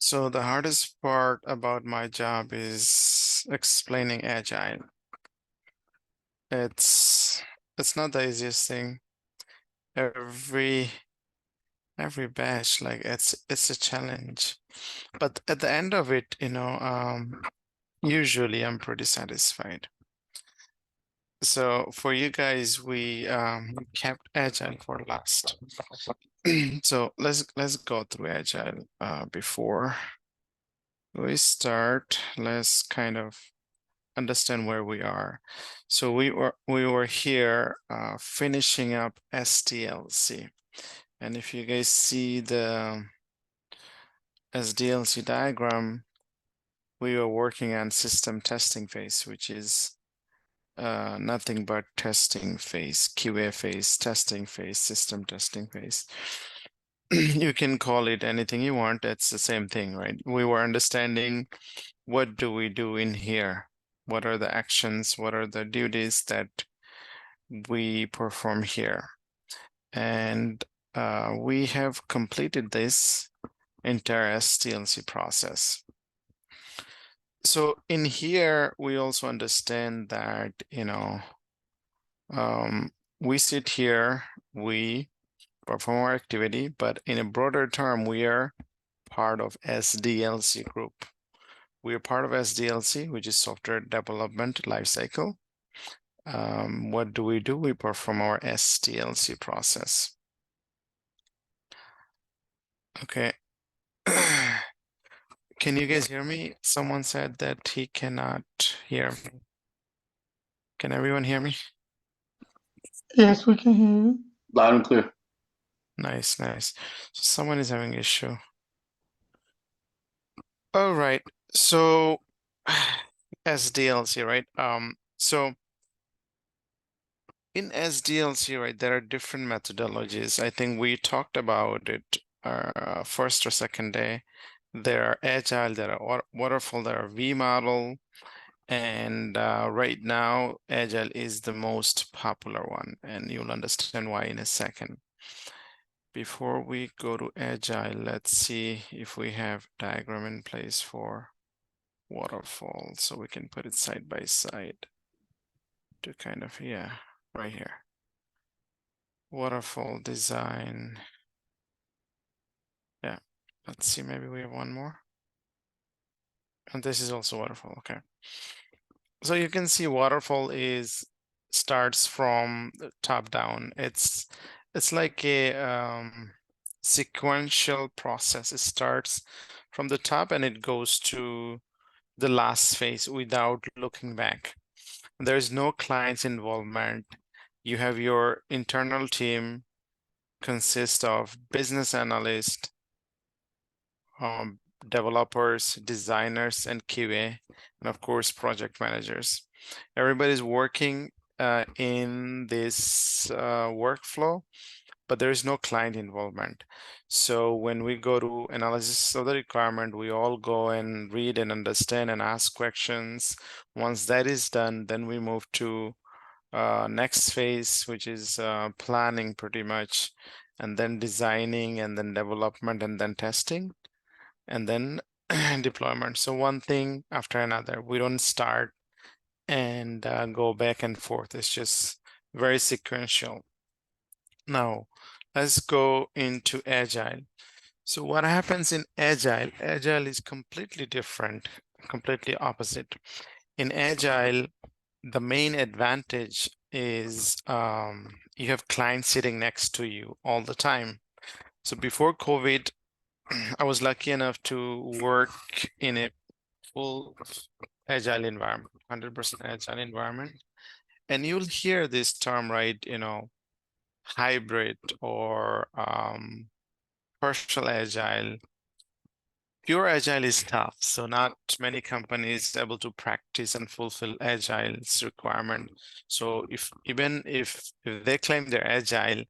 So the hardest part about my job is explaining Agile. It's it's not the easiest thing. Every every batch, like it's a challenge. But at the end of it, usually I'm pretty satisfied. So for you guys, we kept Agile for last. So let's go through Agile before we start. Let's kind of understand where we are. So we were here finishing up SDLC. And if you guys see the SDLC diagram, we were working on system testing phase, which is nothing but testing phase, QA phase, testing phase, system testing phase. You can call it anything you want. It's the same thing, right? We were understanding what do we do in here? What are the actions? What are the duties that we perform here? And we have completed this entire STLC process. So in here, we also understand that, we sit here, we perform our activity, but in a broader term, we are part of SDLC group. We are part of SDLC, which is Software Development Lifecycle. What do? We perform our SDLC process. Okay. Can you guys hear me? Someone said that he cannot hear me. Can everyone hear me? Yes, we can hear you. Loud and clear. Nice, nice. So someone is having issue. All right. So SDLC, right? So in SDLC, right, there are different methodologies. I think we talked about it first or second day. There are Agile, there are Waterfall, there are V model, and right now Agile is the most popular one, and you'll understand why in a second. Before we go to Agile, let's see if we have diagram in place for Waterfall, so we can put it side by side to kind of, yeah, right here. Waterfall design. Yeah, let's see, maybe we have one more. And this is also waterfall, okay. So you can see waterfall starts from the top down. It's like a sequential process. It starts from the top and it goes to the last phase without looking back. There's no client's involvement. You have your internal team consist of business analysts, developers, designers, and QA, and of course, project managers. Everybody's working in this workflow, but there is no client involvement. So when we go to analysis of the requirement, we all go and read and understand and ask questions. Once that is done, then we move to next phase, which is planning pretty much, and then designing, and then development, and then testing, and then deployment. So one thing after another. We don't start and go back and forth. It's just very sequential. Now, let's go into Agile. So what happens in Agile? Agile is completely different, completely opposite. In Agile, the main advantage is you have clients sitting next to you all the time. So before COVID, I was lucky enough to work in a full agile environment, 100% agile environment. And you'll hear this term, right? Hybrid or partial agile. Pure agile is tough. So not many companies able to practice and fulfill agile's requirement. So even if they claim they're agile,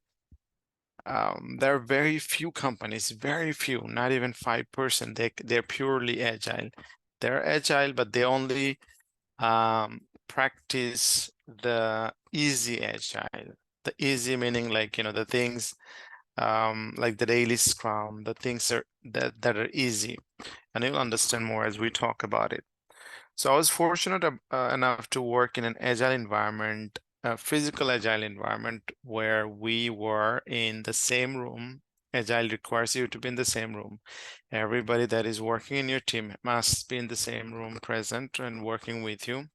there are very few companies, very few, not even 5%. They're purely agile. They're agile, but they only practice the easy agile. The easy meaning like the things like the daily scrum, the things that are easy. and you'll understand more as we talk about it. So I was fortunate enough to work in an agile environment, a physical agile environment where we were in the same room. Agile requires you to be in the same room. Everybody that is working in your team must be in the same room, present and working with you.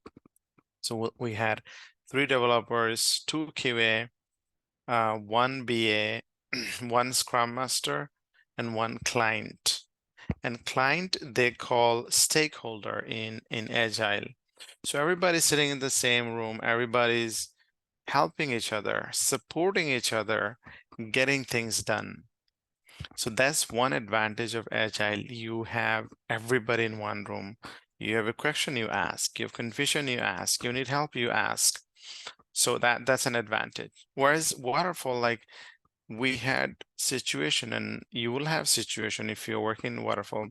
So we had 3 developers, 2 QA, 1 BA, one Scrum Master, and 1 client. And client they call stakeholder in Agile. So everybody's sitting in the same room, everybody's helping each other, supporting each other, getting things done. So that's one advantage of Agile. You have everybody in one room. You have a question, you ask. You have confusion, you ask. You need help, you ask. So that's an advantage. Whereas waterfall, like we had situation, and you will have situation if you're working in waterfall.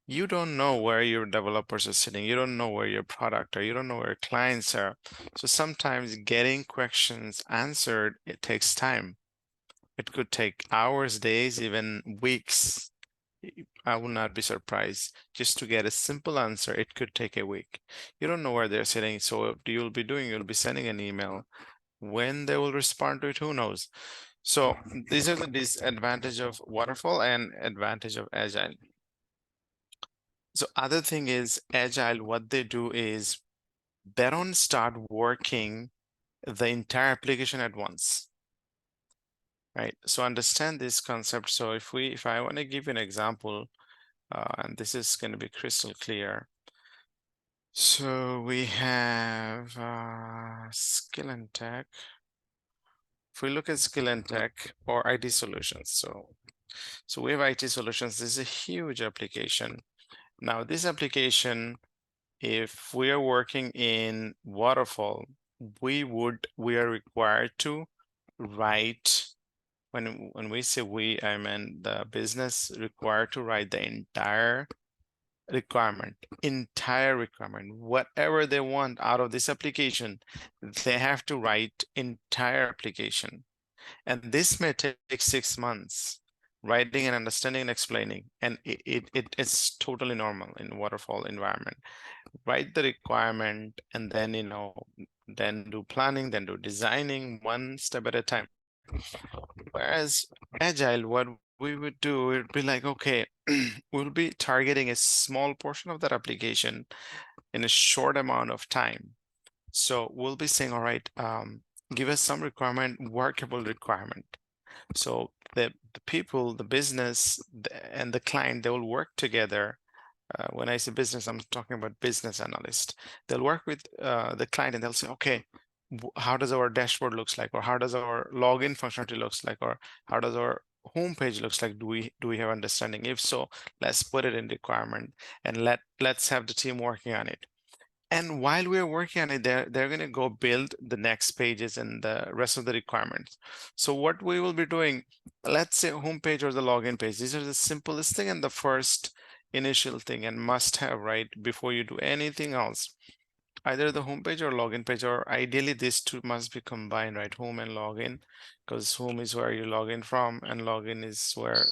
You don't know where your developers are sitting. You don't know where your product are. You don't know where clients are. So sometimes getting questions answered, it takes time. It could take hours, days, even weeks. I would not be surprised. Just to get a simple answer, it could take a week. You don't know where they're sitting. So what you'll be doing, you'll be sending an email. When they will respond to it, who knows? So these are the disadvantage of waterfall and advantage of agile. So other thing is agile, what they do is they don't start working the entire application at once, right? So understand this concept. So if I want to give you an example, and this is going to be crystal clear. So we have skill and tech. If we look at skill and tech or IT solutions, so we have IT solutions. This is a huge application. Now this application, if we are working in waterfall, we are required to write, when we say we, I mean the business required to write the entire requirement, whatever they want out of this application, they have to write entire application. And this may take 6 months, writing and understanding and explaining. And it's totally normal in waterfall environment. Write the requirement and then, then do planning, then do designing, one step at a time. Whereas Agile, what we would do, it'd be like, okay, we'll be targeting a small portion of that application in a short amount of time. So we'll be saying, all right, give us some requirement, workable requirement. So the people, the business, and the client, they will work together. When I say business, I'm talking about business analyst. They'll work with the client and they'll say, okay, how does our dashboard looks like, or how does our login functionality looks like, or how does our homepage looks like? Do we have understanding? If so, let's put it in requirement and let's have the team working on it. And while we're working on it, they're going to go build the next pages and the rest of the requirements. So what we will be doing, let's say homepage or the login page, these are the simplest thing and the first initial thing and must have, right? Before you do anything else, either the homepage or login page, or ideally these two must be combined, right? Home and login, because home is where you log in from and login is where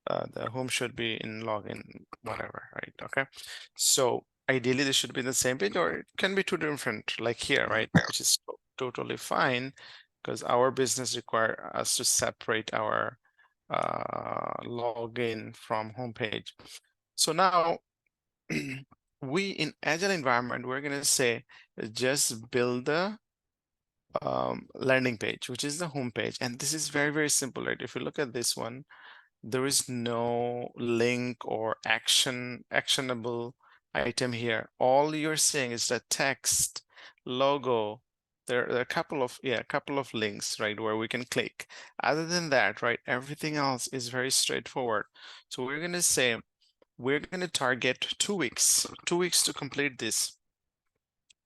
the home should be in login, whatever, right? Okay. So ideally they should be the same page, or it can be two different, like here, right? Which is totally fine because our business require us to separate our login from homepage. So now we in agile environment, we're gonna say just build the landing page, which is the home page. And this is very, very simple, right? If you look at this one, there is no link or actionable item here. All you're seeing is the text, logo. There are a couple of links, right, where we can click. Other than that, right, everything else is very straightforward. So we're gonna say we're gonna target 2 weeks, 2 weeks to complete this,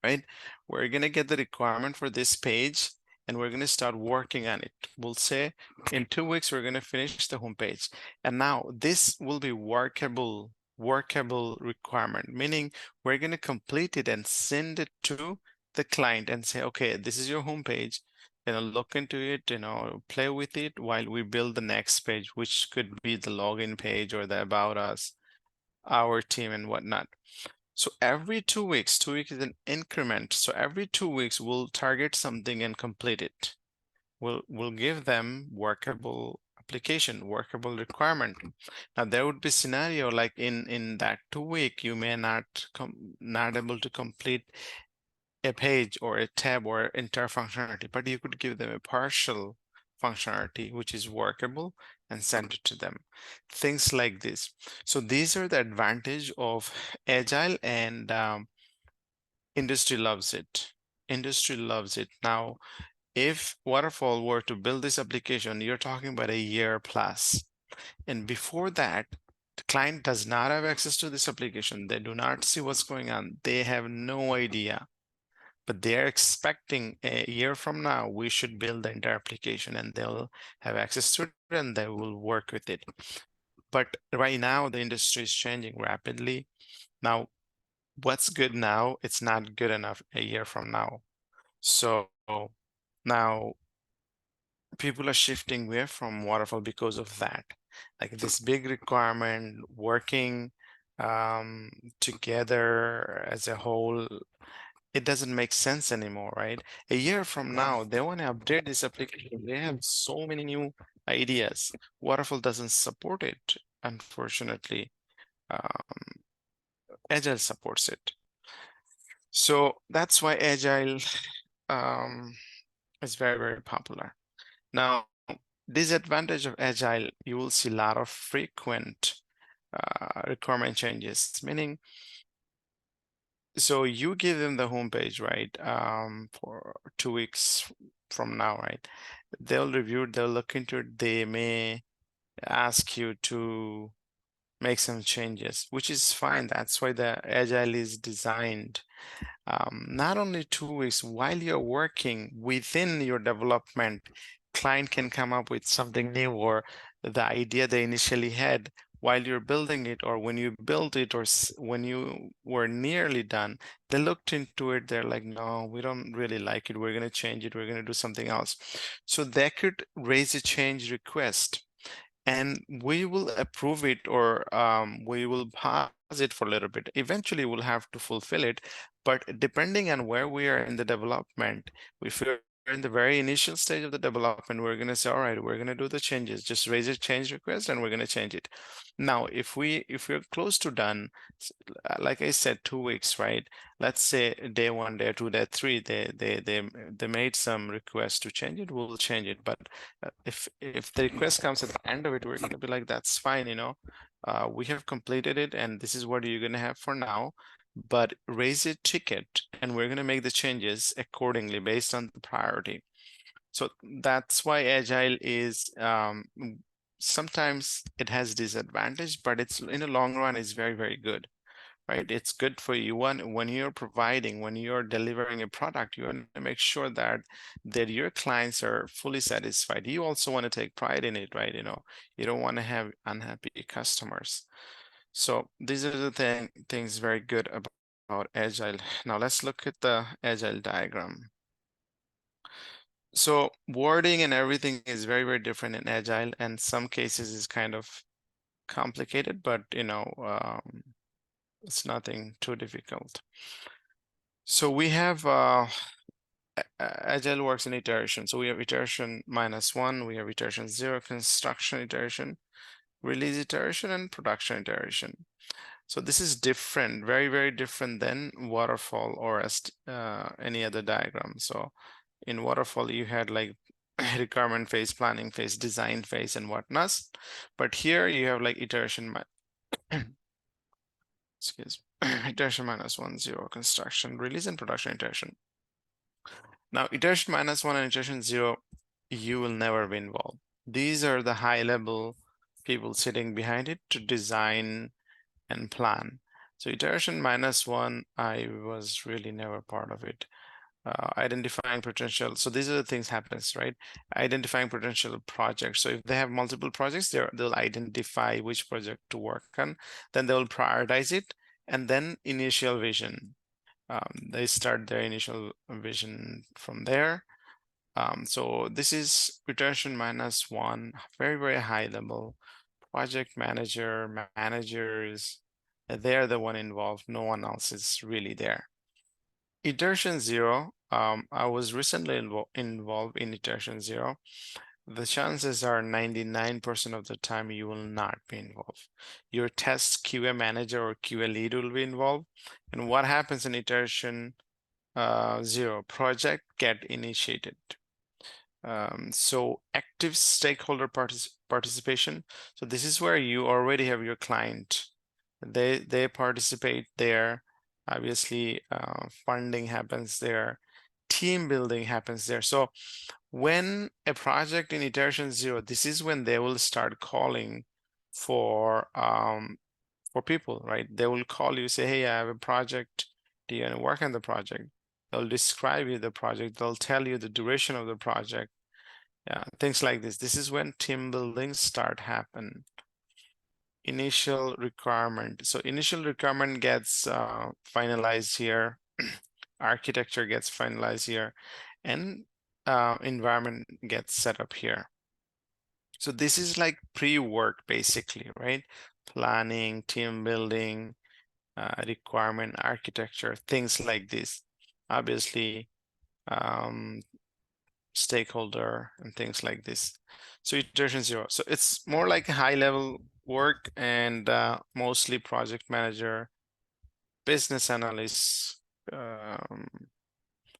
right? We're gonna get the requirement for this page and we're gonna start working on it. We'll say in 2 weeks, we're gonna finish the homepage. And now this will be workable requirement, meaning we're gonna complete it and send it to the client and say, okay, this is your homepage. Look into it, play with it while we build the next page, which could be the login page or the about us. our team and whatnot. So every 2 weeks, 2 weeks is an increment. So every 2 weeks, we'll target something and complete it. We'll give them workable application, workable requirement. Now there would be scenario like in that 2 week, you may not able to complete a page or a tab or entire functionality, but you could give them a partial functionality which is workable and send it to them. Things like this. So these are the advantage of Agile, and industry loves it. Industry loves it. Now, if Waterfall were to build this application, you're talking about a year plus. And before that, the client does not have access to this application. They do not see what's going on. They have no idea, but they're expecting a year from now we should build the entire application and they'll have access to it and they will work with it. But right now the industry is changing rapidly. Now what's good now, it's not good enough a year from now. So now people are shifting away from waterfall because of that, like this big requirement working um, together as a whole. It doesn't make sense anymore, right? A year from now, they want to update this application. They have so many new ideas. Waterfall doesn't support it, unfortunately. Agile supports it. So that's why Agile um, is very, very popular. Now, disadvantage of Agile, you will see a lot of frequent requirement changes, meaning so you give them the homepage, right? For 2 weeks from now, right? They'll review it, they'll look into it, they may ask you to make some changes, which is fine. That's why the Agile is designed. Not only 2 weeks, while you're working within your development, client can come up with something new or the idea they initially had while you're building it, or when you built it, or when you were nearly done, they looked into it. They're like, no, we don't really like it. We're going to change it. We're going to do something else. So they could raise a change request and we will approve it, or we will pause it for a little bit. Eventually, we'll have to fulfill it, but depending on where we are in the development, if we're in the very initial stage of the development, we're going to say, all right, we're going to do the changes. Just raise a change request, and we're going to change it. Now, if we're close to done, like I said, 2 weeks, right? Let's say day one, day two, day three, they made some requests to change it. We'll change it, but if the request comes at the end of it, we're going to be like, that's fine, we have completed it and this is what you're going to have for now, but raise a ticket and we're going to make the changes accordingly based on the priority. So that's why Agile is sometimes it has disadvantage, but it's in the long run is very, very good, right? It's good for you when you're providing, when you're delivering a product, you want to make sure that your clients are fully satisfied. You also want to take pride in it, right? You don't want to have unhappy customers. So these are the things very good about Agile. Now let's look at the Agile diagram. So wording and everything is very, very different in Agile, and some cases is kind of complicated, but it's nothing too difficult. So we have Agile works in iteration. So we have iteration -1, we have iteration 0, construction iteration, release iteration, and production iteration. So this is different, very, very different than waterfall or any other diagram. So in waterfall, you had like requirement phase, planning phase, design phase, and whatnot. But here you have like iteration, excuse me, iteration -1, 0, construction, release, and production iteration. Now, iteration -1 and iteration 0, you will never be involved. These are the high level people sitting behind it to design and plan. So iteration -1, I was really never part of it. Identifying potential. So these are the things happens, right? Identifying potential projects. So if they have multiple projects, they'll identify which project to work on. Then they'll prioritize it, and then initial vision. They start their initial vision from there. So this is iteration -1, very, very high level. Project manager, managers, They're the one involved. No one else is really there. Iteration zero, I was recently involved in iteration zero. The chances are 99% of the time you will not be involved. Your test QA manager or QA lead will be involved. And what happens in iteration zero? Project get initiated. So active stakeholder participation. So this is where you already have your client. They participate there. Obviously, funding happens there. Team building happens there. So when a project in iteration zero, this is when they will start calling for people, right? They will call you, say, hey, I have a project. Do you want to work on the project? They'll describe you the project. They'll tell you the duration of the project. Yeah, things like this. This is when team buildings start happen. Initial requirement. So initial requirement gets finalized here. Architecture gets finalized here, and environment gets set up here. So this is like pre-work basically, right? Planning, team building, requirement architecture, things like this. Obviously, um, stakeholder and things like this. So iteration zero. So it's more like high level work and mostly project manager, business analyst,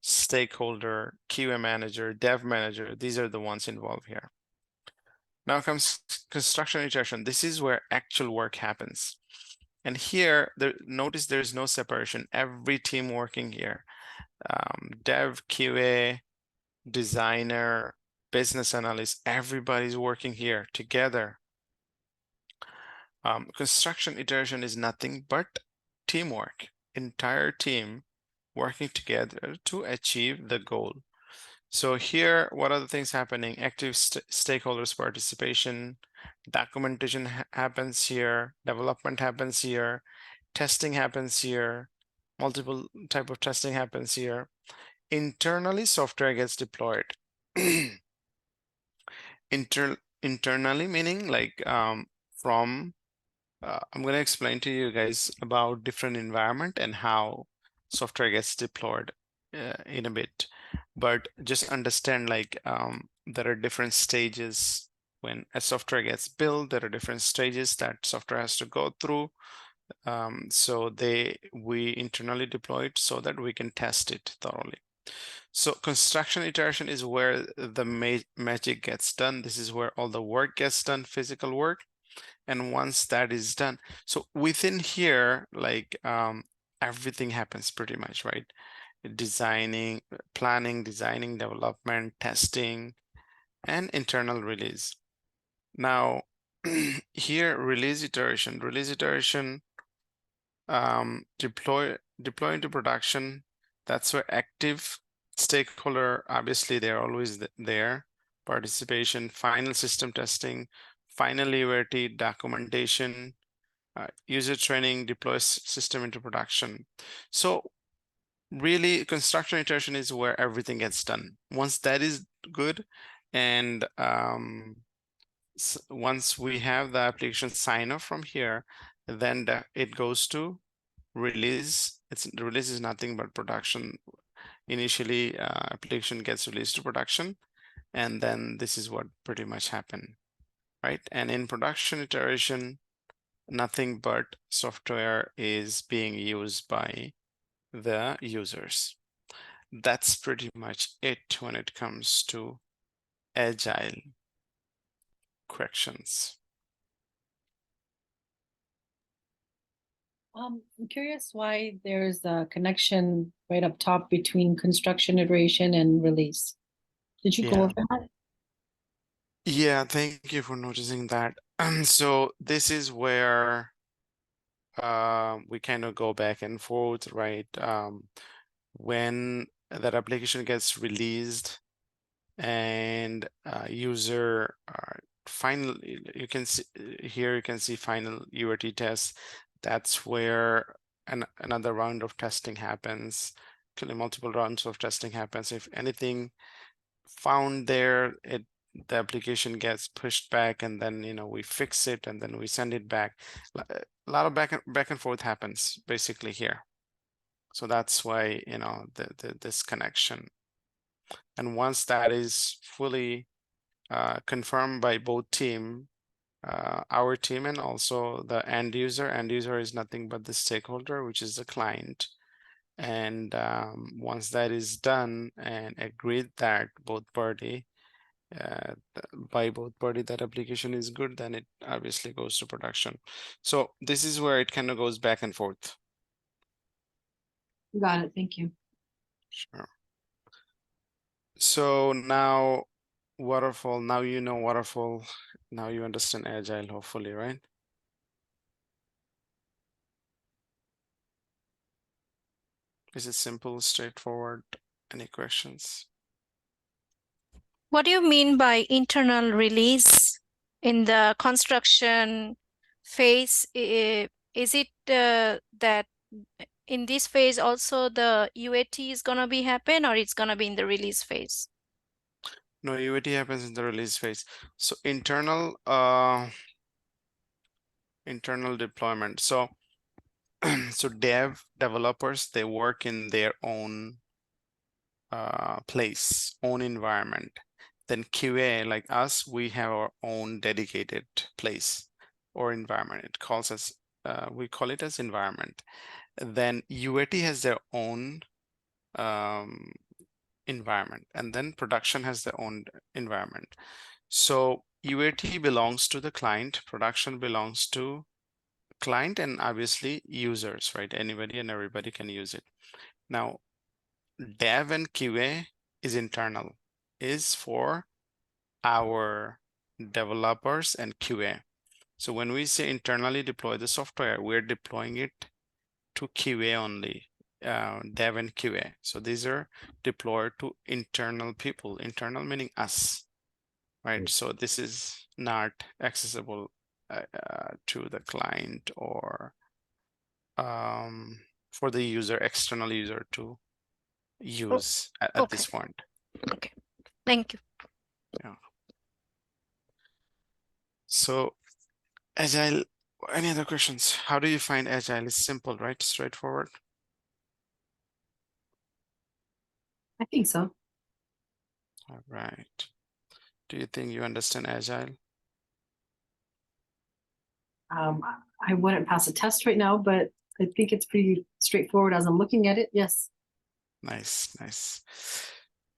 stakeholder, QA manager, dev manager. These are the ones involved here. Now comes construction iteration. This is where actual work happens. And here, notice there's no separation. Every team working here, dev, QA, designer, business analyst, everybody's working here together. Construction iteration is nothing but teamwork. Entire team working together to achieve the goal. So here, what are the things happening? Active stakeholders participation, documentation happens here, development happens here, testing happens here, multiple type of testing happens here. Internally, software gets deployed. Internally meaning like from I'm going to explain to you guys about different environment and how software gets deployed in a bit. But just understand like there are different stages when a software gets built. There are different stages that software has to go through. So we internally deploy it so that we can test it thoroughly. So construction iteration is where the magic gets done. This is where all the work gets done, physical work. And once that is done, so within here, like everything happens pretty much, right? Designing, planning, designing, development, testing, and internal release. Now, here, release iteration deploy into production. That's where active stakeholder, obviously they're always there. Participation, final system testing, final UAT, documentation, user training, deploy system into production. So really construction iteration is where everything gets done. Once that is good, and once we have the application sign off from here, then it goes to release. The release is nothing but production. Initially, application gets released to production, and then this is what pretty much happened, right? And in production iteration, nothing but software is being used by the users. That's pretty much it when it comes to agile corrections. I'm curious why there's a connection right up top between construction iteration and release. Did you go Yeah. over that? Yeah, thank you for noticing that. So this is where we kind of go back and forth, right? When that application gets released and user final, you can see here, you can see final UAT test. That's where another round of testing happens. Multiple rounds of testing happens. If anything found there, it the application gets pushed back, and then we fix it, and then we send it back. A lot of back and forth happens basically here. So that's why this connection. And once that is fully confirmed by both team, our team and also the end user is nothing but the stakeholder, which is the client. And once that is done and agreed that by both party that application is good, then it obviously goes to production. So this is where it kind of goes back and forth. Got it. Thank you. Sure. So now waterfall, now you know waterfall, now you understand agile, hopefully, right? Is it simple, straightforward? Any questions? What do you mean by internal release in the construction phase? Is it that in this phase also the UAT is gonna be happen, or it's gonna be in the release phase? No, UAT happens in the release phase. So internal deployment. So so developers, they work in their own place, own environment. Then QA, like us, we have our own dedicated place or environment. It calls us, we call it as environment. Then UAT has their own environment, and then production has their own environment. So UAT belongs to the client, production belongs to client, and obviously users, right? Anybody and everybody can use it. Now, dev and QA is internal, is for our developers and QA. So when we say internally deploy the software, we're deploying it to QA only, dev and QA. So these are deployed to internal people, internal meaning us, right? So this is not accessible to the client or for the user, external user to use at this point. Okay, thank you. Yeah. So Agile, any other questions? How do you find Agile? It's simple, right? Straightforward. I think so. All right. Do you think you understand Agile? I wouldn't pass a test right now, but I think it's pretty straightforward as I'm looking at it. Yes. Nice, nice.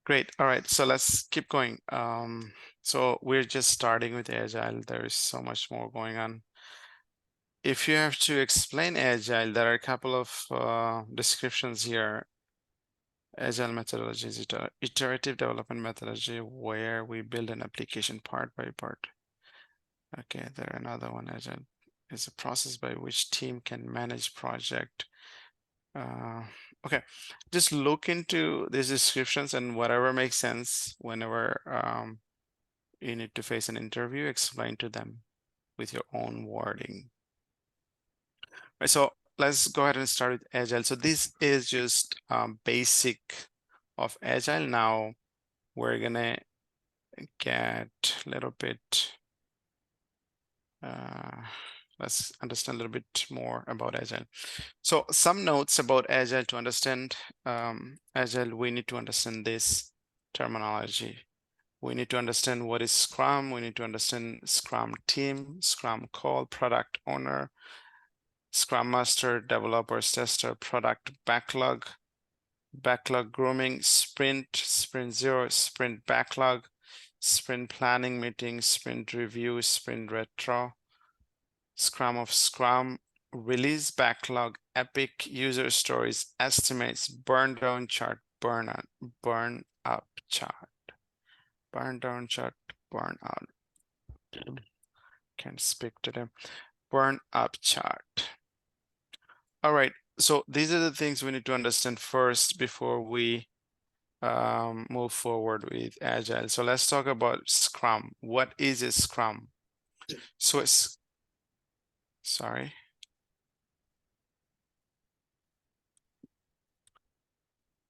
Great. All right. So let's keep going. So we're just starting with Agile. There is so much more going on. If you have to explain Agile, there are a couple of descriptions here. Agile methodology is iterative development methodology where we build an application part by part. Okay, there another one. Agile is a process by which team can manage project. Okay, just look into these descriptions and whatever makes sense whenever you need to face an interview, explain to them with your own wording. Right, so let's go ahead and start with Agile. So this is just basic of Agile. Now we're gonna get a little bit, let's understand a little bit more about Agile. So some notes about Agile to understand Agile, we need to understand this terminology. We need to understand what is Scrum. We need to understand Scrum team, Scrum call, product owner, Scrum master, developers, tester, product backlog, backlog grooming, sprint, sprint zero, sprint backlog, sprint planning meeting, sprint review, sprint retro, Scrum of Scrum, release backlog, epic, user stories, estimates, burn down chart, burn up chart, burn down chart, burn out. Can't speak to them. Burn up chart. All right, so these are the things we need to understand first before we move forward with Agile. So let's talk about Scrum. What is a Scrum? So it's, sorry.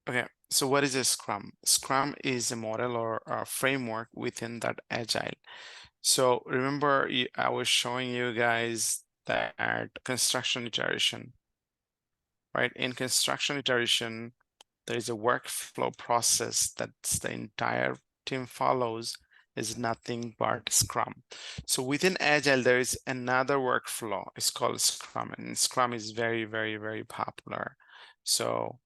Okay, So what is a Scrum? Scrum is a model or a framework within that Agile. So remember, I was showing you guys that construction iteration, right? In construction iteration, there is a workflow process that the entire team follows is nothing but Scrum. So within Agile, there is another workflow. It's called Scrum, and Scrum is very, very, very popular. So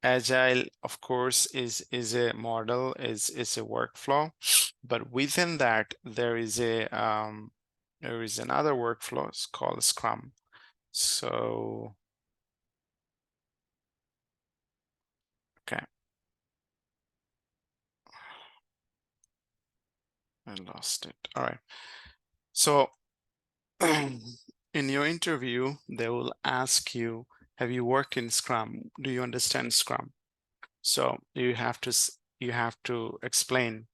Agile, of course, is a model, is a workflow, but within that there is another workflow. It's called Scrum. So okay, I lost it. All right. So in your interview, they will ask you, have you worked in Scrum? Do you understand Scrum? So you have to explain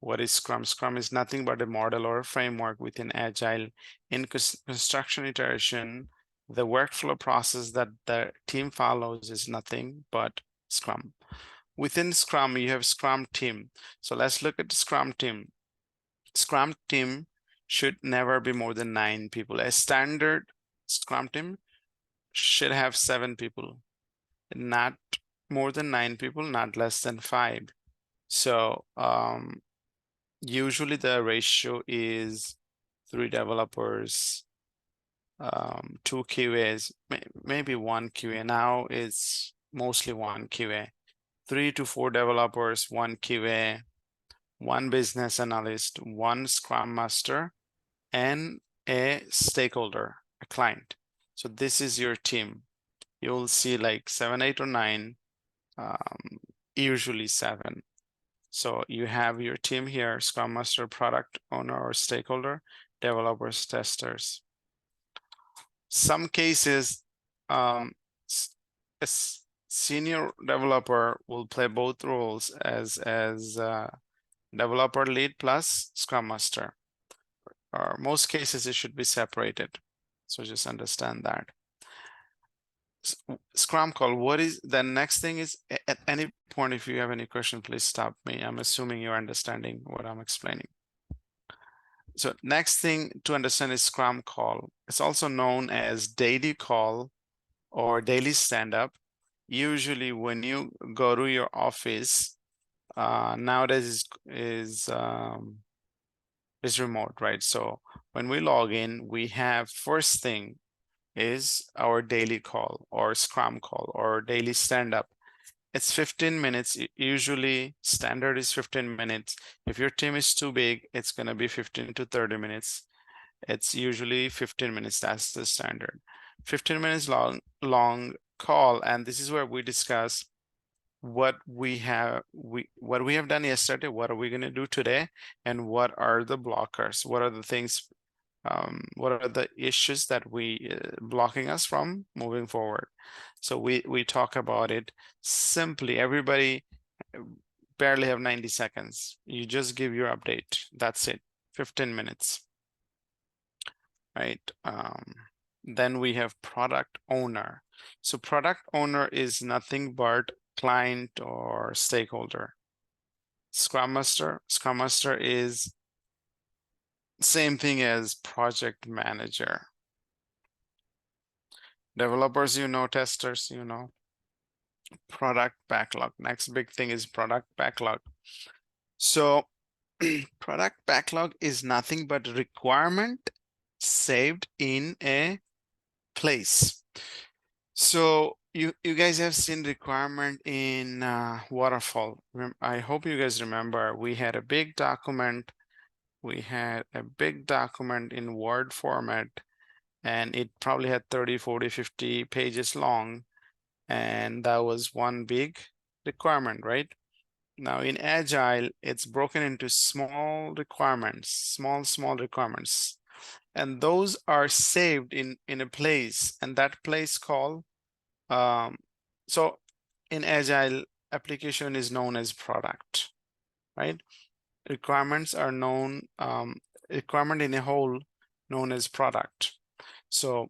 what is Scrum. Scrum is nothing but a model or a framework within Agile. In construction iteration, the workflow process that the team follows is nothing but Scrum. Within Scrum, you have Scrum team. So let's look at the Scrum team. Scrum team should never be more than 9 people. A standard Scrum team should have 7 people, not more than 9 people, not less than 5. So usually the ratio is 3 developers, 2 QAs, maybe 1 QA. Now it's mostly 1 QA. 3 to 4 developers, 1 QA, 1 business analyst, 1 Scrum Master, and a stakeholder, a client. So this is your team. You'll see like 7, 8, or 9, usually 7. So you have your team here: Scrum Master, product owner or stakeholder, developers, testers. Some cases, a senior developer will play both roles as developer lead plus Scrum Master. Or most cases, it should be separated. So just understand that. Scrum call. What is the next thing is, at any point, if you have any question, please stop me. I'm assuming you're understanding what I'm explaining. So next thing to understand is Scrum call. It's also known as daily call or daily stand-up. Usually when you go to your office, nowadays is remote, right? So when we log in, we have first thing is our daily call or Scrum call or daily stand-up. It's 15 minutes. Usually standard is 15 minutes. If your team is too big, it's going to be 15 to 30 minutes. It's usually 15 minutes. That's the standard. 15 minutes long call. And this is where we discuss what we have done yesterday, what are we going to do today, and what are the blockers, what are the things, what are the issues that we blocking us from moving forward. So we talk about it simply. Everybody barely have 90 seconds. You just give your update. That's it. 15 minutes. Right. Then we have product owner. So product owner is nothing but client or stakeholder. Scrum Master is same thing as project manager. Developers, testers, product backlog. Next big thing is product backlog. So product backlog is nothing but requirement saved in a place. So you guys have seen requirement in waterfall. I hope you guys remember we had a big document. We had a big document in Word format, and it probably had 30, 40, 50 pages long. And that was one big requirement, right? Now in Agile, it's broken into small requirements, small requirements. And those are saved in a place, and that place called, so in Agile, application is known as product, right? Requirements are known, requirement in a whole known as product. So,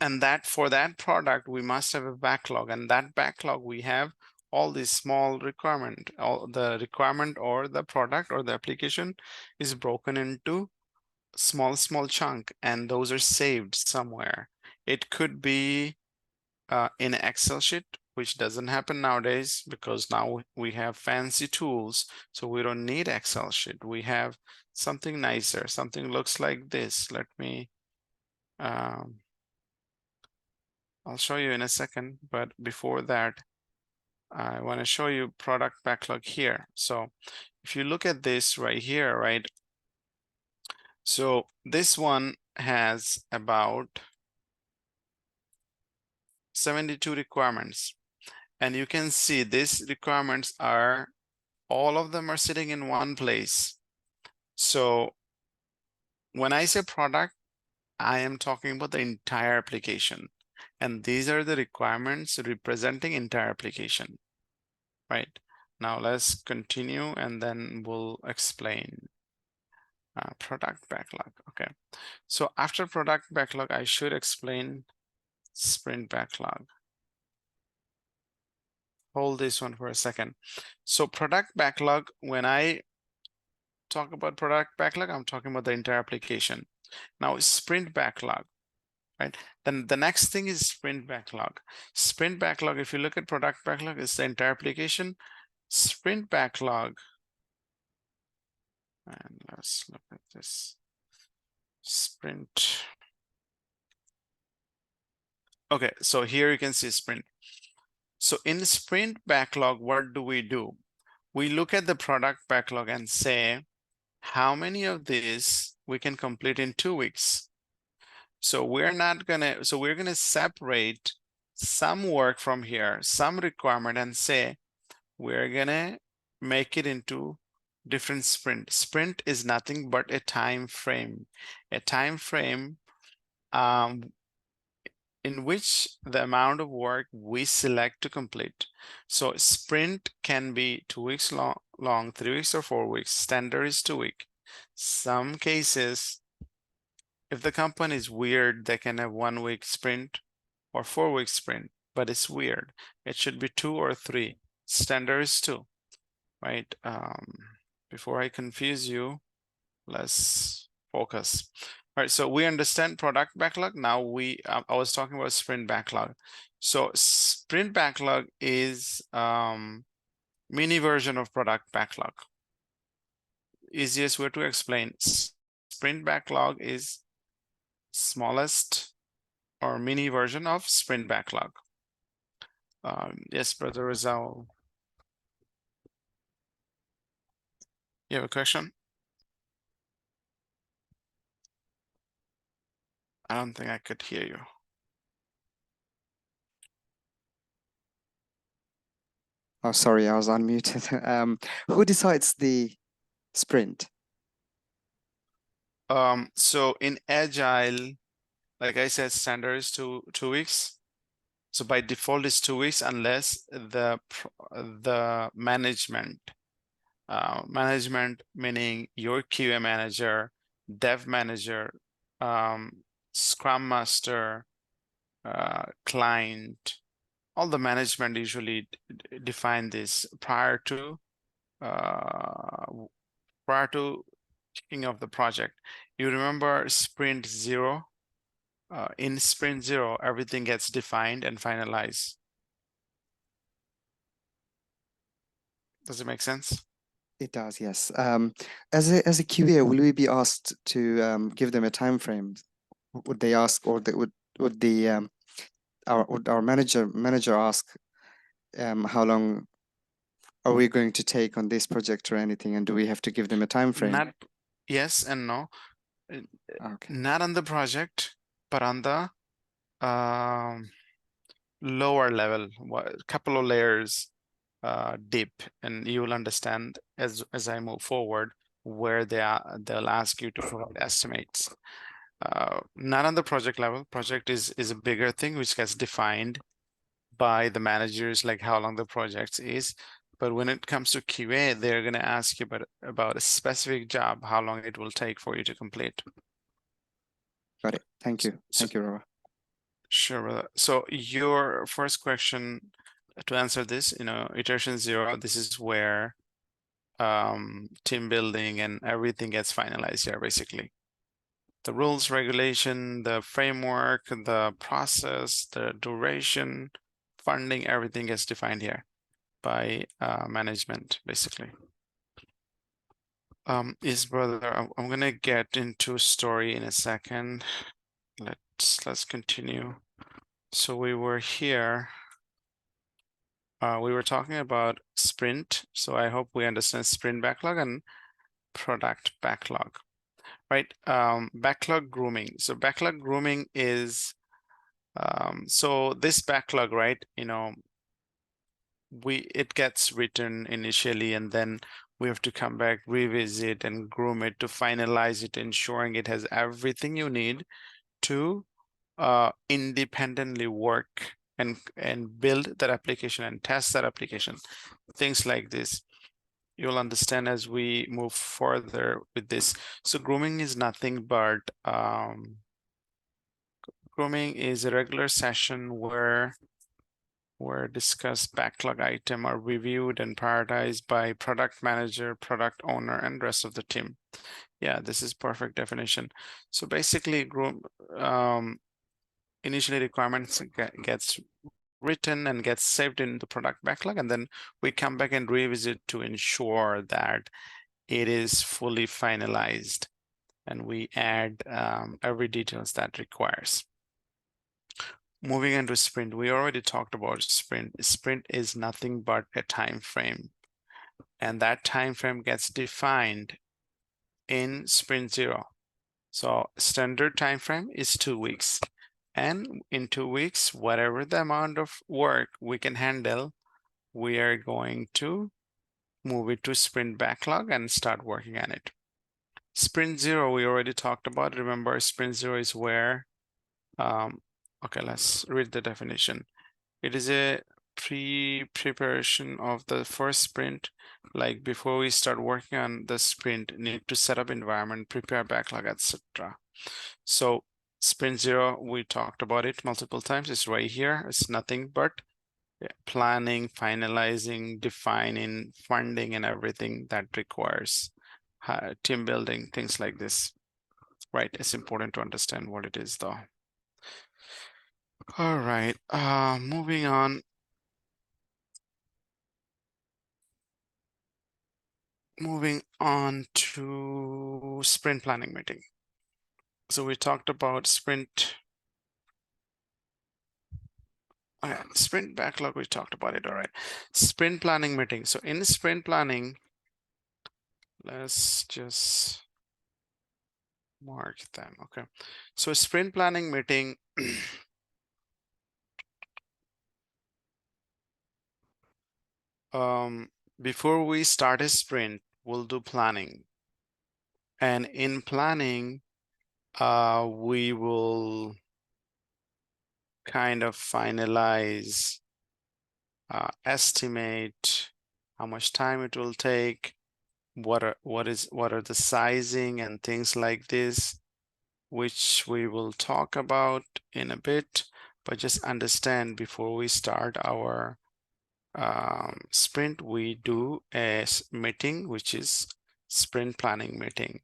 and that for that product, we must have a backlog, and that backlog we have all these small requirement, all the requirement or the product or the application is broken into small chunk, and those are saved somewhere. It could be in Excel sheet, which doesn't happen nowadays because now we have fancy tools, so we don't need Excel sheet. We have something nicer, something looks like this. Let me I'll show you in a second, but before that, I want to show you product backlog here. So if you look at this right here, right? So this one has about 72 requirements. And you can see these requirements are, all of them are sitting in one place. So when I say product, I am talking about the entire application. And these are the requirements representing entire application. Right. Now let's continue and then we'll explain product backlog. Okay. So after product backlog, I should explain sprint backlog. Hold this one for a second. So product backlog, when I talk about product backlog, I'm talking about the entire application. Now sprint backlog, right? Then the next thing is sprint backlog. Sprint backlog, if you look at product backlog, is the entire application. Sprint backlog, and let's look at this sprint. Okay, so here you can see sprint. So in sprint backlog, what do? We look at the product backlog and say, how many of these we can complete in 2 weeks? So we're gonna separate some work from here, some requirement, and say, we're gonna make it into different sprint. Sprint is nothing but a time frame. A time frame in which the amount of work we select to complete. So sprint can be 2 weeks long, 3 weeks or 4 weeks. Standard is 2 weeks. Some cases, if the company is weird, they can have 1 week sprint or 4 week sprint, but it's weird. It should be 2 or 3. Standard is 2, right? Before I confuse you, let's focus. All right, so we understand product backlog. Now I was talking about sprint backlog. So sprint backlog is mini version of product backlog. Easiest way to explain, sprint backlog is smallest or mini version of sprint backlog. Yes, Brother Rizal. You have a question? I don't think I could hear you. Oh, sorry, I was unmuted. Who decides the sprint? So in Agile, like I said, standard is two weeks. So by default, it's 2 weeks unless the management meaning your QA manager, dev manager, scrum master, client, all the management usually define this prior to kicking off the project. You remember sprint 0? In sprint 0, everything gets defined and finalized. Does it make sense? It does, yes. As a QA, will we be asked to give them a time frame? Would they ask, or would our manager ask how long are we going to take on this project or anything, and do we have to give them a time frame? Not yes and no. Okay. Not on the project, but on the lower level, a couple of layers deep, and you will understand as I move forward where they'll ask you to provide estimates. Not on the project level. Project is a bigger thing which gets defined by the managers, like how long the project is. But when it comes to QA, they're going to ask you about a specific job, how long it will take for you to complete. Got it. Thank you. Thank you, Robert. Sure, brother. So your first question, to answer this, iteration 0, this is where team building and everything gets finalized here, basically. The rules, regulation, the framework, the process, the duration, funding, everything gets defined here by management, basically. Brother, I'm gonna get into story in a second. Let's continue. So we were here. We were talking about sprint. So I hope we understand sprint backlog and product backlog, right? Backlog grooming. So backlog grooming is, so this backlog, right? It gets written initially, and then we have to come back, revisit, and groom it to finalize it, ensuring it has everything you need to independently work and build that application and test that application. Things like this. You'll understand as we move further with this. So grooming is nothing but grooming is a regular session where discussed backlog item are reviewed and prioritized by product manager, product owner, and rest of the team. Yeah, this is perfect definition. So basically, initially requirements gets written and gets saved in the product backlog, and then we come back and revisit to ensure that it is fully finalized, and we add every details that requires. Moving into sprint, we already talked about sprint. Sprint is nothing but a time frame, and that time frame gets defined in sprint 0. So standard time frame is 2 weeks, and in 2 weeks, whatever the amount of work we can handle, we are going to move it to sprint backlog and start working on it. Sprint 0, we already talked about. Remember, sprint 0 is where, okay, let's read the definition. It is a preparation of the first sprint. Like before we start working on the sprint, need to set up environment, prepare backlog, etc. So sprint 0, we talked about it multiple times. It's right here. It's nothing but planning, finalizing, defining, funding, and everything that requires team building, things like this. Right, it's important to understand what it is though. All right, moving on. Moving on to sprint planning meeting. So we talked about sprint. Okay, sprint backlog, we talked about it, all right. Sprint planning meeting. So in sprint planning, let's just mark them, okay. So sprint planning meeting, before we start a sprint, we'll do planning. And in planning, we will kind of finalize, estimate how much time it will take, what are the sizing and things like this, which we will talk about in a bit. But just understand, before we start our sprint, we do a meeting, which is sprint planning meeting.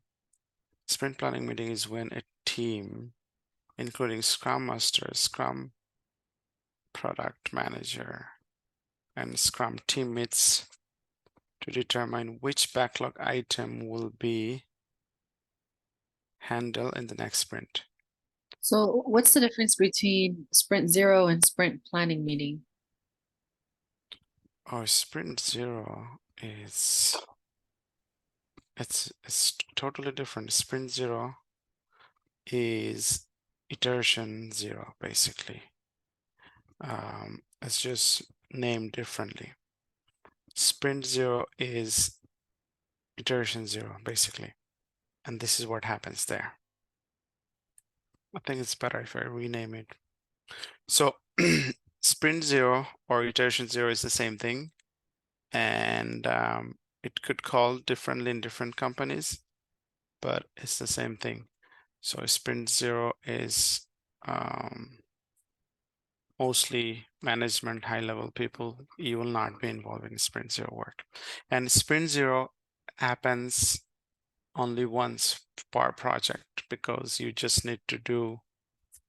Sprint planning meeting is when a team, including Scrum Master, Scrum Product Manager, and Scrum team meets to determine which backlog item will be handled in the next sprint. So what's the difference between sprint 0 and sprint planning meeting? Oh, sprint 0 is it's totally different. Sprint 0 is iteration 0, basically. It's just named differently. Sprint 0 is iteration 0, basically. And this is what happens there. I think it's better if I rename it. So sprint 0 or iteration 0 is the same thing. And it could call differently in different companies, but it's the same thing. So sprint 0 is mostly management, high-level people, you will not be involved in sprint zero work. And sprint zero happens only once per project because you just need to do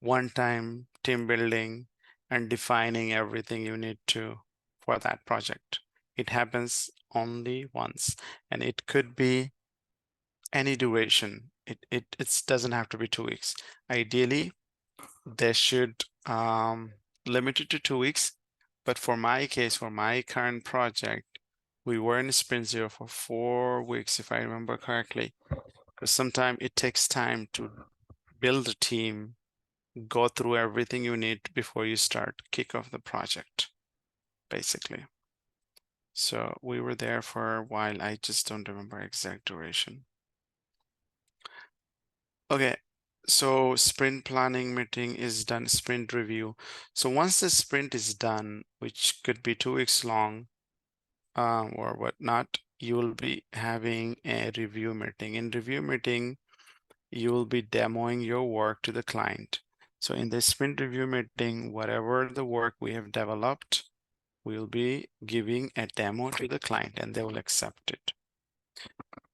one-time team building and defining everything you need to for that project. It happens only once, and it could be any duration. It doesn't have to be 2 weeks. Ideally, they should limit it to 2 weeks. But for my case, for my current project, we were in sprint zero for 4 weeks, if I remember correctly. Because sometimes it takes time to build a team, go through everything you need before you start kick off the project, basically. So we were there for a while. I just don't remember exact duration. Okay, so sprint planning meeting is done, sprint review. So once the sprint is done, which could be 2 weeks long, or whatnot, you will be having a review meeting. In review meeting, you will be demoing your work to the client. So in the sprint review meeting, whatever the work we have developed, we'll be giving a demo to the client and they will accept it.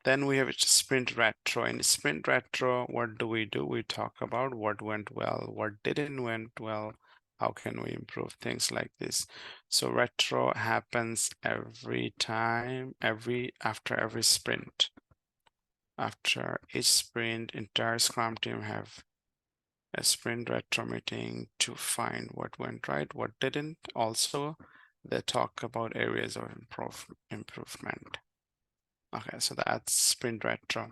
Then we have sprint retro. In sprint retro, what do? We talk about what went well, what didn't went well, how can we improve things like this. So retro happens every time, after every sprint. After each sprint, entire Scrum team have a sprint retro meeting to find what went right, what didn't. Also, they talk about areas of improvement. Okay, so that's sprint retro.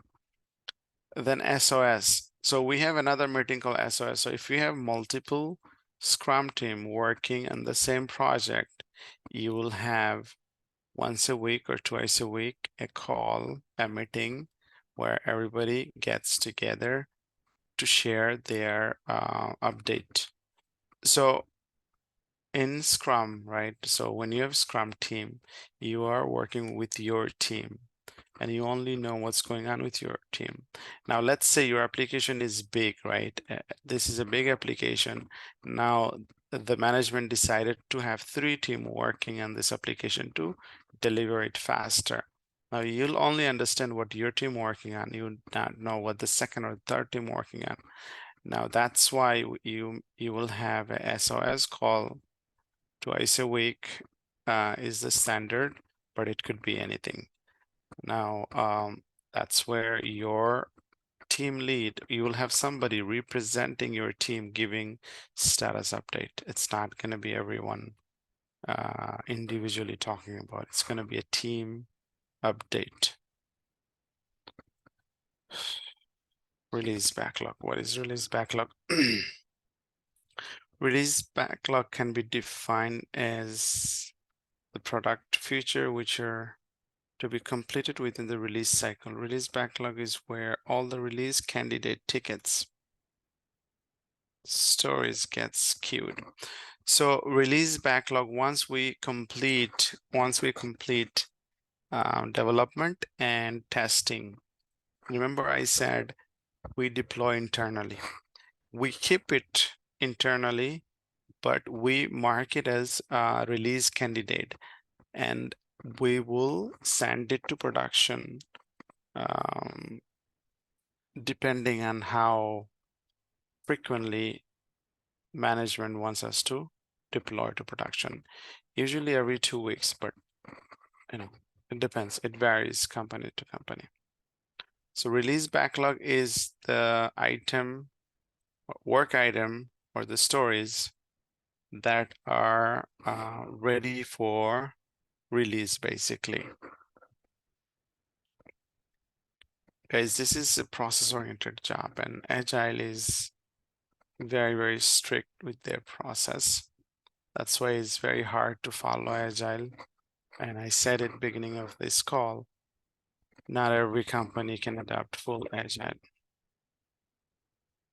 Then SOS. So we have another meeting called SOS. So if you have multiple Scrum team working on the same project, you will have once a week or twice a week a call, a meeting where everybody gets together to share their update. So in Scrum, right? So when you have Scrum team, you are working with your team and you only know what's going on with your team. Now, let's say your application is big, right? This is a big application. Now, the management decided to have 3 teams working on this application to deliver it faster. Now, you'll only understand what your team working on. You not know what the second or third team working on. Now, that's why you will have a SOS call twice a week is the standard, but it could be anything. Now, that's where your team lead, you will have somebody representing your team giving status update. It's not going to be everyone individually talking about it. It's going to be a team update. Release backlog. What is release backlog? Release backlog can be defined as the product feature which are to be completed within the release cycle. Release backlog is where all the release candidate tickets, stories gets queued. So release backlog, once we complete development and testing. Remember I said we deploy internally. We keep it internally, but we mark it as a release candidate and we will send it to production depending on how frequently management wants us to deploy to production. Usually every 2 weeks, but you know, it depends. It varies company to company. So release backlog is the item, work item, or the stories that are ready for release, basically. Guys, this is a process-oriented job, and Agile is very, very strict with their process. That's why it's very hard to follow Agile. And I said at the beginning of this call, not every company can adopt full Agile.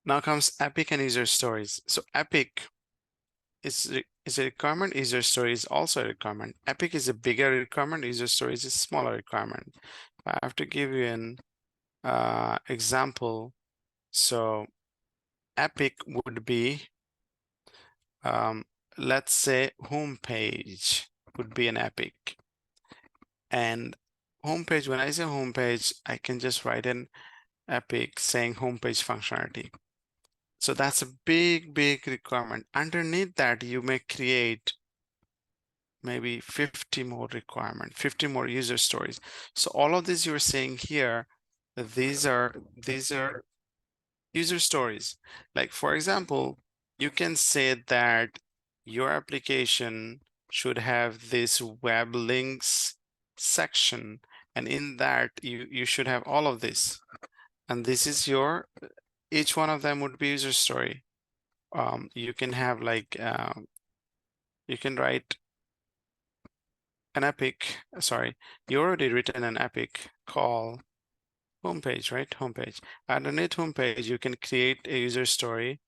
Now comes Epic and user stories. So Epic is a requirement, user story is also a requirement. Epic is a bigger requirement, user stories is a smaller requirement. I have to give you an example. So Epic would be let's say homepage would be an epic. And homepage, when I say homepage, I can just write an epic saying homepage functionality. So that's a big, big requirement. Underneath that, you may create maybe 50 more requirement, 50 more user stories. So all of this you're saying here, these are user stories. Like for example, you can say that your application should have this web links section, and in that you should have all of this. And this is your, each one of them would be user story. You can have like, you can write an epic, sorry, you already written an epic call homepage, right? Homepage. Underneath homepage, you can create a user story,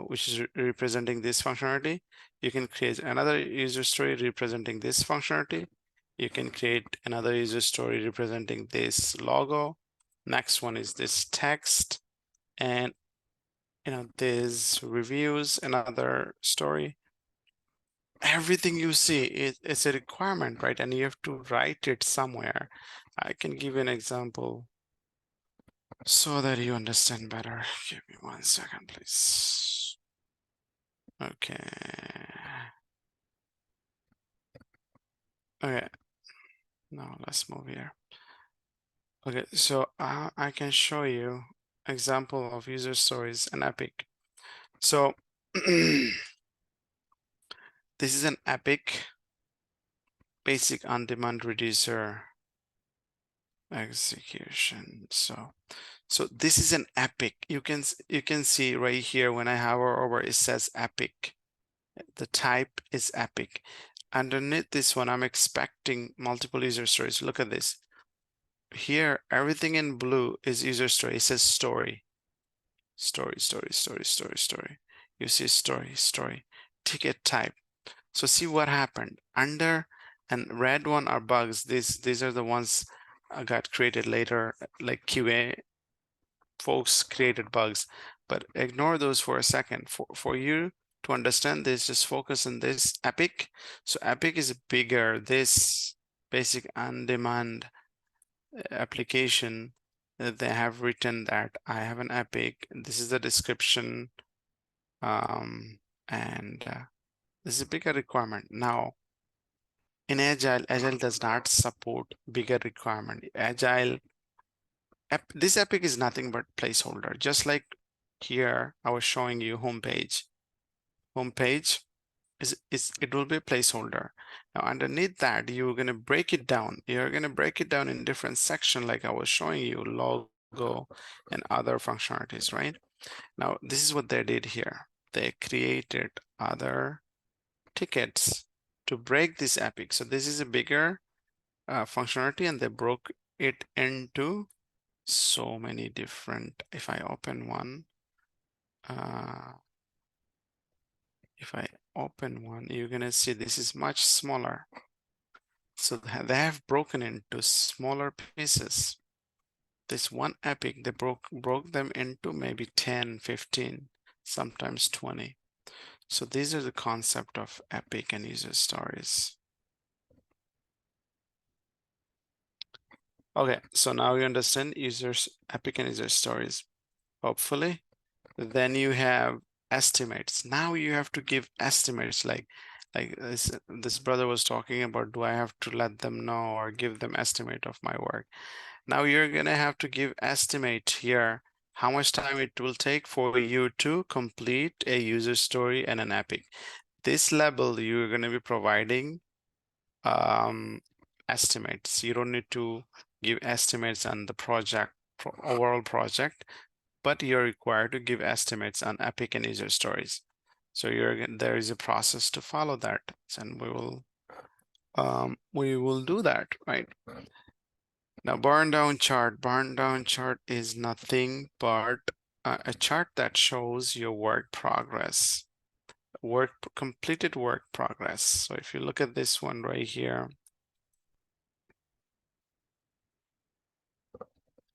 which is representing this functionality. You can create another user story representing this functionality. You can create another user story representing this logo. Next one is this text, and this reviews, another story. Everything you see it's a requirement, right? And you have to write it somewhere. I can give you an example so that you understand better. Give me 1 second, please. Okay. Okay. Now let's move here. Okay, so I can show you example of user stories and epic. So this is an epic basic on-demand reducer execution. So this is an epic. You can see right here when I hover over, it says epic. The type is epic. Underneath this one, I'm expecting multiple user stories. Look at this. Here, everything in blue is user story. It says story. Story. You see story. Ticket type. So see what happened. Under and red one are bugs. These are the ones got created later, like QA folks created bugs. But ignore those for a second. For you to understand this, just focus on this epic. So epic is bigger. This basic on-demand application, they have written that I have an epic. This is the description, and this is a bigger requirement. Now, in Agile does not support bigger requirement. This epic is nothing but placeholder. Just like here, I was showing you homepage. Homepage it will be a placeholder. Now underneath that, you're going to break it down. You're going to break it down in different sections, like I was showing you, logo and other functionalities, right? Now this is what they did here. They created other tickets to break this epic. So this is a bigger functionality, and they broke it into so many different. If I open one, you're gonna see this is much smaller. So they have broken into smaller pieces. This one epic, they broke them into maybe 10, 15, sometimes 20. So these are the concept of epic and user stories. Okay, so now you understand epic and user stories, hopefully. Then you have estimates. Now you have to give estimates, like this brother was talking about, do I have to let them know or give them estimate of my work? Now you're gonna have to give estimate here how much time it will take for you to complete a user story and an epic. This level you're gonna be providing estimates. You don't need to give estimates on the overall project, but you're required to give estimates on epic and user stories. So there is a process to follow that, and we will do that, right? Now, burn down chart is nothing but a chart that shows your work progress, completed work progress. So if you look at this one right here,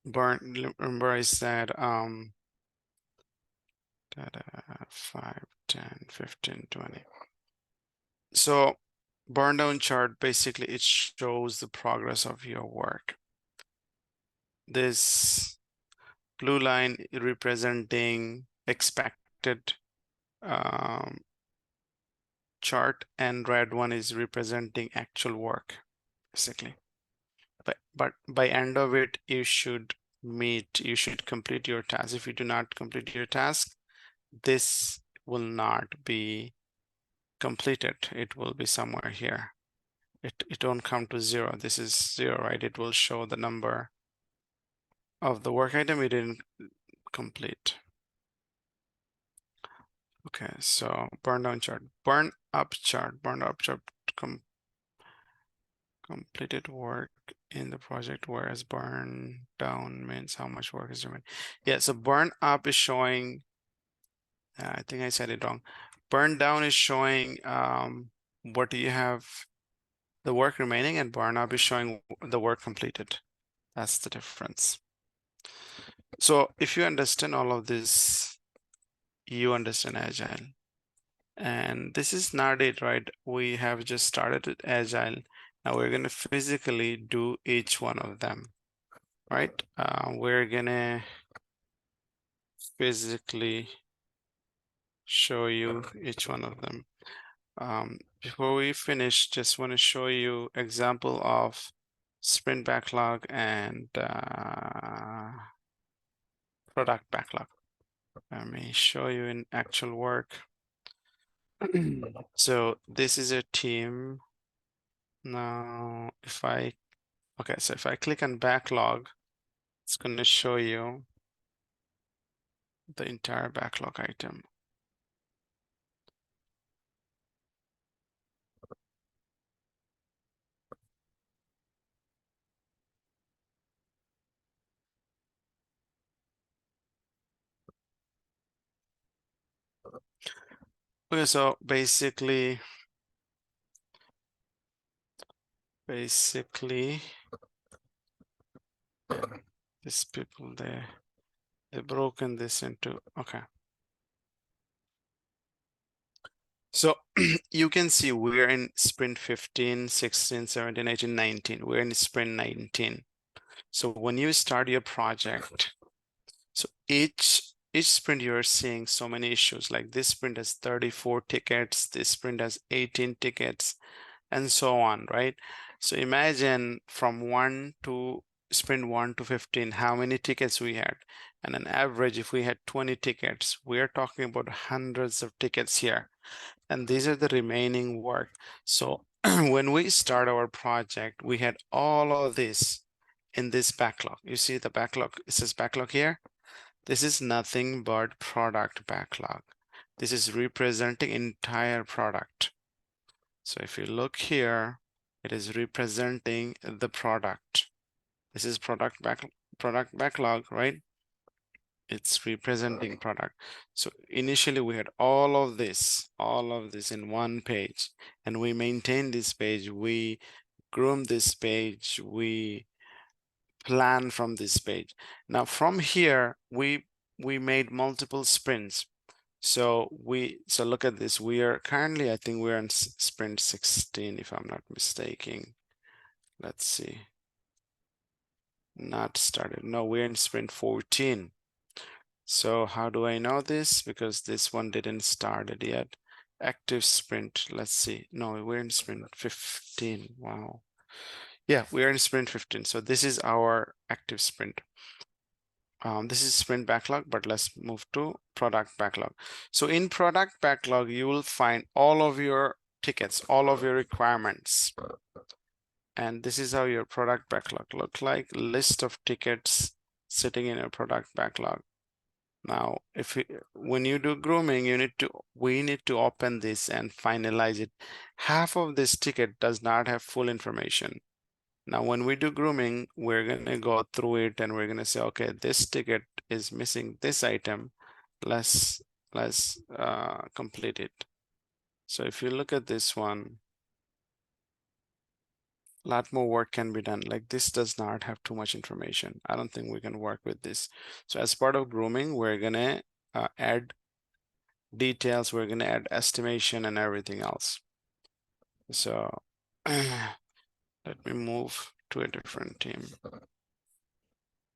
remember I said 5, 10, 15, 20. So burn down chart, basically it shows the progress of your work. This blue line representing expected chart, and red one is representing actual work, basically. But by end of it, you should complete your task. If you do not complete your task, this will not be completed. It will be somewhere here. It won't come to 0. This is 0, right? It will show the number of the work item you didn't complete. Okay, so burn down chart, burn up chart, completed work in the project, whereas burn down means how much work is remaining. Yeah, so burn up is showing, I think I said it wrong. Burn down is showing what do you have the work remaining, and burn up is showing the work completed. That's the difference. So if you understand all of this, you understand Agile. And this is not it, right? We have just started with Agile. Now we're going to physically do each one of them, right? We're going to physically show you each one of them. Before we finish, just want to show you example of sprint backlog and product backlog. Let me show you in actual work. So this is a team. Now, if I click on backlog, it's going to show you the entire backlog item. Okay, so basically these people, they broken this into, okay. So you can see we're in sprint 15, 16, 17, 18, 19. We're in sprint 19. So when you start your project, so each sprint you're seeing so many issues, like this sprint has 34 tickets, this sprint has 18 tickets, and so on, right? So imagine from sprint 1 to 15, how many tickets we had. And an average, if we had 20 tickets, we're talking about hundreds of tickets here. And these are the remaining work. So when we start our project, we had all of this in this backlog. You see the backlog, it says backlog here. This is nothing but product backlog. This is representing entire product. So if you look here, it is representing the product. This is product backlog, right? It's representing product. So initially we had all of this in one page, and we maintained this page, we groomed this page, we plan from this page. Now from here, we made multiple sprints. So look at this. We are currently, I think we're in sprint 16, if I'm not mistaken. Let's see. Not started. No, we're in sprint 14. So how do I know this? Because this one didn't start it yet. Active sprint. Let's see. No, we're in sprint 15. Wow. Yeah, we're in sprint 15. So this is our active sprint. This is sprint backlog, but let's move to product backlog. So in product backlog, you will find all of your tickets, all of your requirements. And this is how your product backlog looks like. List of tickets sitting in your product backlog. Now, when you do grooming, we need to open this and finalize it. Half of this ticket does not have full information. Now, when we do grooming, we're going to go through it and we're going to say, okay, this ticket is missing this item. Let's complete it. So if you look at this one, a lot more work can be done. Like this does not have too much information. I don't think we can work with this. So as part of grooming, we're going to add details. We're going to add estimation and everything else. So let me move to a different team.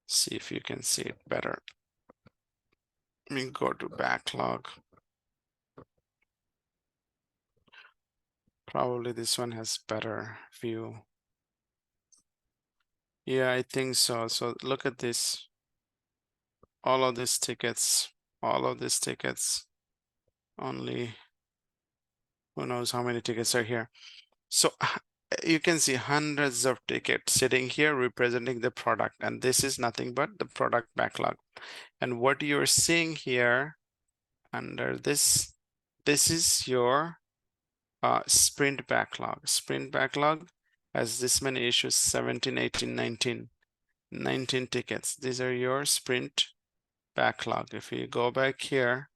See if you can see it better. Let me go to backlog. Probably this one has better view. Yeah, I think so. So look at this. All of these tickets, only who knows how many tickets are here. So you can see hundreds of tickets sitting here representing the product, and this is nothing but the product backlog. And what you're seeing here under this is your sprint backlog. Sprint backlog has this many issues: 17, 18, 19 tickets. These are your sprint backlog. If you go back here,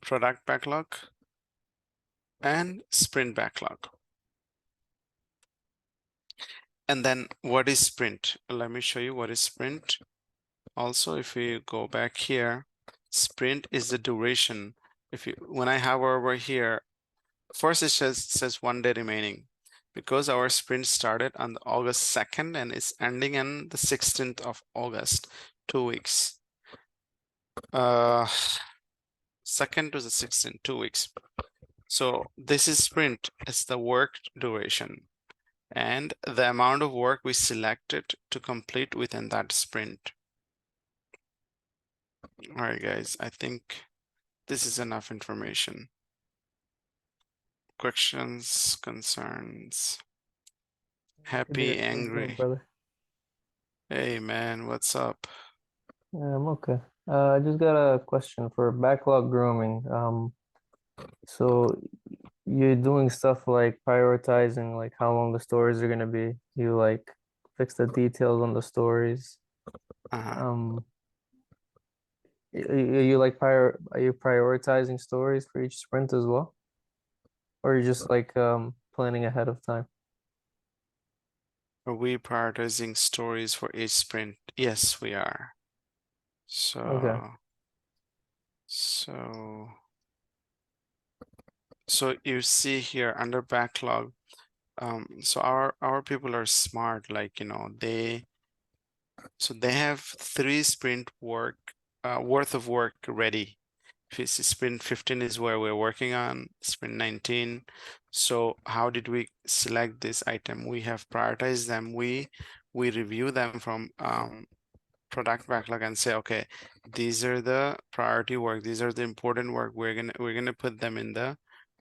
product backlog and sprint backlog. And then what is sprint? Let me show you what is sprint. Also, if we go back here, sprint is the duration. When I hover over here, first it says 1 day remaining, because our sprint started on August 2nd and it's ending on the 16th of August, 2 weeks. 2nd to the 16th, 2 weeks. So this is sprint, it's the work duration and the amount of work we selected to complete within that sprint. All right, guys, I think this is enough information. Questions, concerns? Happy, angry? Brother. Hey, man, what's up? Yeah, I'm okay. I just got a question for backlog grooming. So you're doing stuff like prioritizing like how long the stories are gonna be. You like fix the details on the stories. Uh-huh. Are you prioritizing stories for each sprint as well? Or are you just like planning ahead of time? Are we prioritizing stories for each sprint? Yes, we are. Okay. So you see here under backlog, so our people are smart, like, you know, they have 3 sprint work worth of work ready. Sprint 15 is where we're working on, sprint 19. So how did we select this item? We have prioritized them. We review them from product backlog and say, okay, these are the priority work, these are the important work. We're gonna put them in the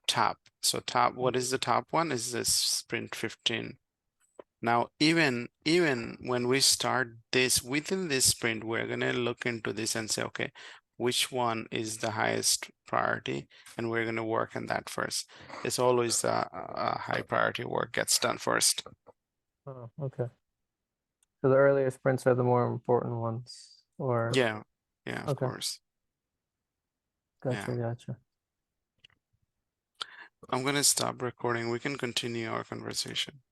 top. So top, what is the top one? Is this sprint 15. Now, even when we start this within this sprint, we're gonna look into this and say, okay, which one is the highest priority, and we're gonna work on that first. It's always high priority work gets done first. Oh, okay. So the earlier sprints are the more important ones, or Yeah, of okay. course. Gotcha, Yeah. gotcha. I'm gonna stop recording. We can continue our conversation.